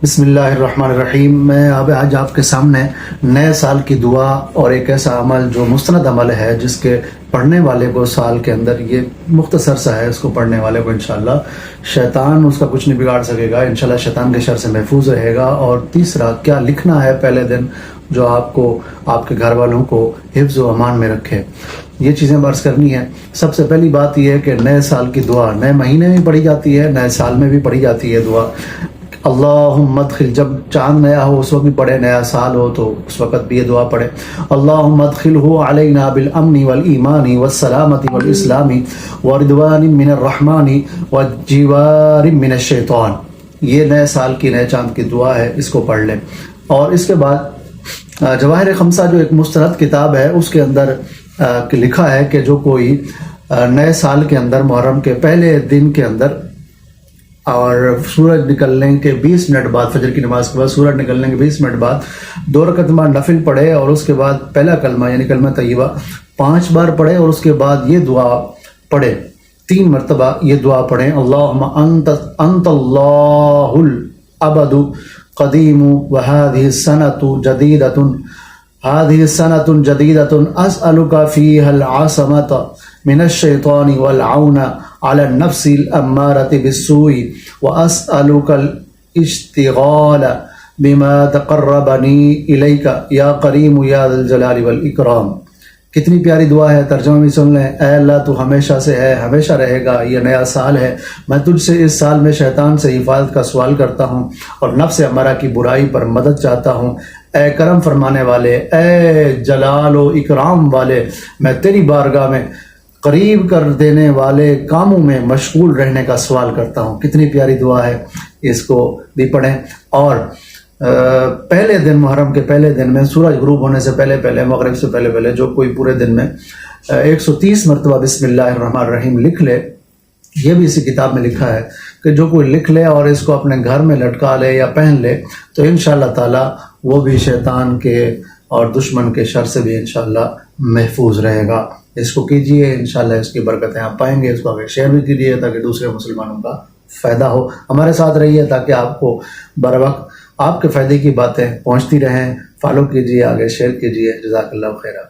بسم اللہ الرحمن الرحیم۔ میں اب آج آپ کے سامنے نئے سال کی دعا اور ایک ایسا عمل جو مستند عمل ہے جس کے پڑھنے والے کو سال کے اندر، یہ مختصر سا ہے، اس کو پڑھنے والے کو انشاءاللہ شیطان اس کا کچھ نہیں بگاڑ سکے گا، انشاءاللہ شیطان کے شر سے محفوظ رہے گا۔ اور تیسرا، کیا لکھنا ہے پہلے دن جو آپ کو، آپ کے گھر والوں کو حفظ و امان میں رکھے، یہ چیزیں عرض کرنی ہے۔ سب سے پہلی بات یہ ہے کہ نئے سال کی دعا نئے مہینے میں پڑھی جاتی ہے، نئے سال میں بھی پڑھی جاتی ہے دعا۔ اللہم ادخل، جب چاند نیا ہو اس وقت بھی پڑھے، نیا سال ہو تو اس وقت بھی یہ دعا پڑھے۔ اللہم ادخلہ علینا بالامن والایمان والسلامت والاسلام ورضوان من الرحمن وجوار من الشیطان۔ یہ نئے سال کی، نئے چاند کی دعا ہے، اس کو پڑھ لیں۔ اور اس کے بعد جواہر خمسہ جو ایک مستند کتاب ہے، اس کے اندر لکھا ہے کہ جو کوئی نئے سال کے اندر، محرم کے پہلے دن کے اندر اور سورج نکلنے کے 20 منٹ بعد، فجر کی نماز کے بعد سورج نکلنے کے 20 منٹ بعد 2 رکعت نفل پڑھے، اور اس کے بعد پہلا کلمہ یعنی کلمہ طیبہ 5 بار پڑھے، اور اس کے بعد یہ دعا پڑھے، 3 مرتبہ یہ دعا پڑھیں۔ اللہم انت اللہ الابد قدیم وهذه السنة جديدة أسألك فيها العاصمة من الشيطان والعون على النفس الأمارة بالسوء وأسألك الاشتغال بما تقربني إليك يا كريم يا ذا الجلال والإكرام۔ کتنی پیاری دعا ہے، ترجمہ بھی سن لیں۔ اے اللہ، تو ہمیشہ سے ہے، ہمیشہ رہے گا، یہ نیا سال ہے، میں تجھ سے اس سال میں شیطان سے حفاظت کا سوال کرتا ہوں اور نفس امارہ کی برائی پر مدد چاہتا ہوں۔ اے کرم فرمانے والے، اے جلال و اکرام والے، میں تیری بارگاہ میں قریب کر دینے والے کاموں میں مشغول رہنے کا سوال کرتا ہوں۔ کتنی پیاری دعا ہے، اس کو بھی پڑھیں۔ اور پہلے دن، محرم کے پہلے دن میں، سورج غروب ہونے سے پہلے مغرب سے پہلے جو کوئی پورے دن میں 130 مرتبہ بسم اللہ الرحمن الرحیم لکھ لے۔ یہ بھی اسی کتاب میں لکھا ہے کہ جو کوئی لکھ لے اور اس کو اپنے گھر میں لٹکا لے یا پہن لے تو انشاءاللہ تعالی وہ بھی شیطان کے اور دشمن کے شر سے بھی انشاءاللہ محفوظ رہے گا۔ اس کو کیجئے، انشاءاللہ اس کی برکتیں آپ پائیں گے۔ اس کو آگے شیئر بھی کیجئے تاکہ دوسرے مسلمانوں کا فائدہ ہو۔ ہمارے ساتھ رہیے تاکہ آپ کو بر وقت آپ کے فائدے کی باتیں پہنچتی رہیں۔ فالو کیجئے، آگے شیئر کیجئے۔ جزاک اللہ خیرہ۔